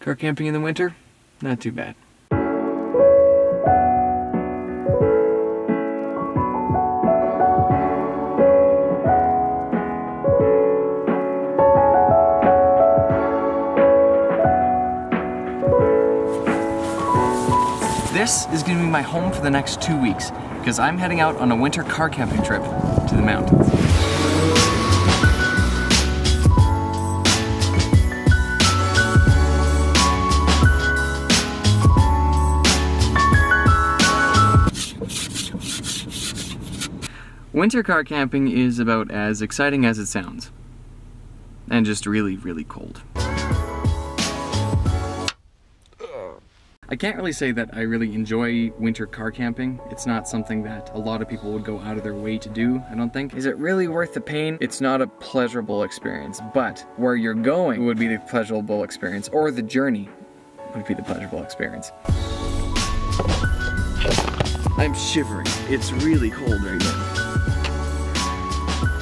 Car camping in the winter, not too bad. This is going to be my home for the next 2 weeks because I'm heading out on a winter car camping trip to the mountains. Winter car camping is about as exciting as it sounds, and just really, really cold. I can't really say that I really enjoy winter car camping. It's not something that a lot of people would go out of their way to do, I don't think. Is it really worth the pain? It's not a pleasurable experience, but where you're going would be the pleasurable experience, or the journey would be the pleasurable experience. I'm shivering. It's really cold right now.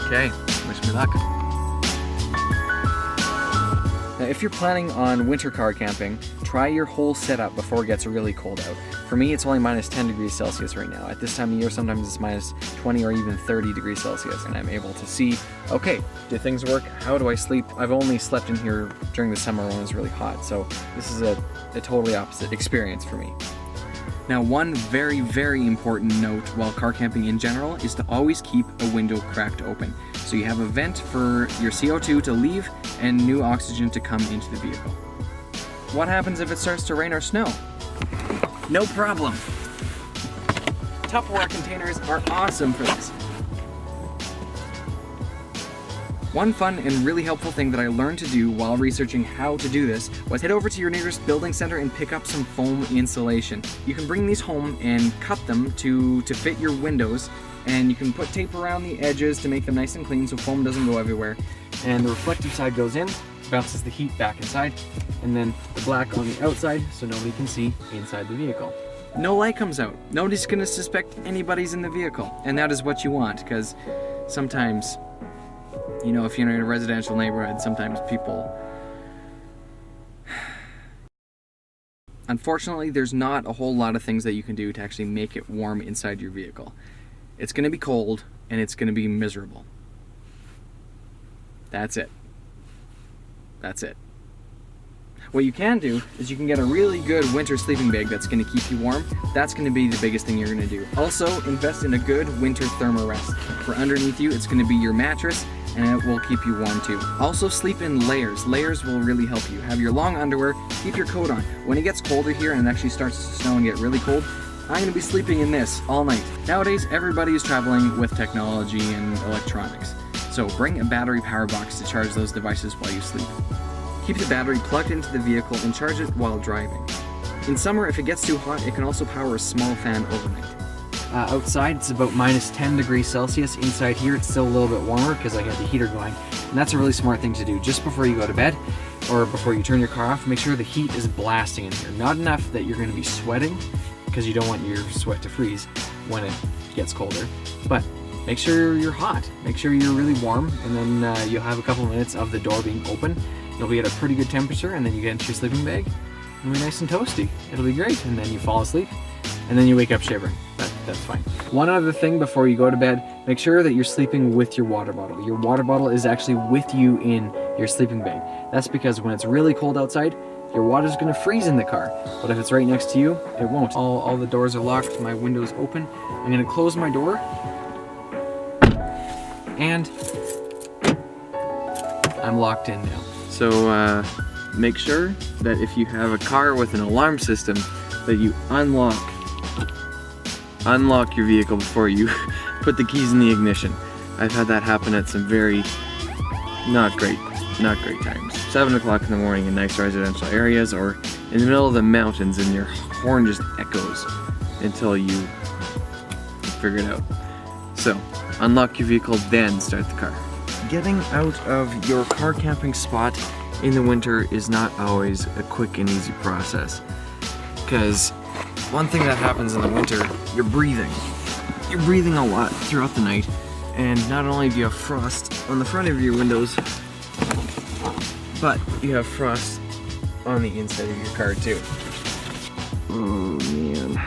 Okay, wish me luck. Now, if you're planning on winter car camping, try your whole setup before it gets really cold out. For me, it's only minus 10 degrees Celsius right now. At this time of year, sometimes it's minus 20 or even 30 degrees Celsius, and I'm able to see, okay, do things work? How do I sleep? I've only slept in here during the summer when it's really hot, so this is a totally opposite experience for me. Now, one very, very important note while car camping in general is to always keep a window cracked open. So you have a vent for your CO2 to leave and new oxygen to come into the vehicle. What happens if it starts to rain or snow? No problem. Tupperware containers are awesome for this. One fun and really helpful thing that I learned to do while researching how to do this was head over to your nearest building center and pick up some foam insulation. You can bring these home and cut them to fit your windows, and you can put tape around the edges to make them nice and clean so foam doesn't go everywhere. And the reflective side goes in, bounces the heat back inside, and then the black on the outside so nobody can see inside the vehicle. No light comes out. Nobody's gonna suspect anybody's in the vehicle, and that is what you want, because sometimes, you know, if you're in a residential neighborhood, sometimes people... Unfortunately, there's not a whole lot of things that you can do to actually make it warm inside your vehicle. It's going to be cold, and it's going to be miserable. That's it. That's it. What you can do is you can get a really good winter sleeping bag that's going to keep you warm. That's going to be the biggest thing you're going to do. Also, invest in a good winter thermarest. For underneath you, it's going to be your mattress, and it will keep you warm too. Also, sleep in layers. Layers will really help you. Have your long underwear, keep your coat on. When it gets colder here and it actually starts to snow and get really cold, I'm going to be sleeping in this all night. Nowadays, everybody is traveling with technology and electronics. So bring a battery power box to charge those devices while you sleep. Keep the battery plugged into the vehicle and charge it while driving. In summer, if it gets too hot, it can also power a small fan overnight. Outside, it's about minus 10 degrees Celsius. Inside here, it's still a little bit warmer because I got the heater going. And that's a really smart thing to do. Just before you go to bed, or before you turn your car off, make sure the heat is blasting in here. Not enough that you're going to be sweating, because you don't want your sweat to freeze when it gets colder. But make sure you're hot. Make sure you're really warm, and then you'll have a couple minutes of the door being open. You'll be at a pretty good temperature, and then you get into your sleeping bag. It'll be nice and toasty. It'll be great. And then you fall asleep, and then you wake up shivering. That's fine. One other thing before you go to bed, make sure that you're sleeping with your water bottle. Your water bottle is actually with you in your sleeping bag. That's because when it's really cold outside, your water's gonna freeze in the car. But if it's right next to you, it won't. All the doors are locked, my window's open. I'm gonna close my door, and I'm locked in now. So make sure that if you have a car with an alarm system, that you unlock your vehicle before you put the keys in the ignition. I've had that happen at some very not great times. 7 o'clock in the morning in nice residential areas, or in the middle of the mountains and your horn just echoes until you figure it out. So, unlock your vehicle, then start the car. Getting out of your car camping spot in the winter is not always a quick and easy process. Because one thing that happens in the winter, you're breathing. You're breathing a lot throughout the night, and not only do you have frost on the front of your windows, but you have frost on the inside of your car too. Oh man.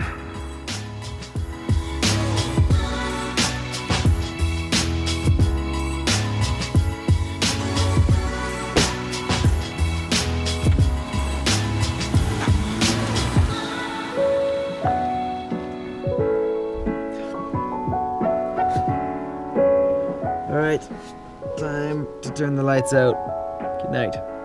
Alright, time to turn the lights out. Good night.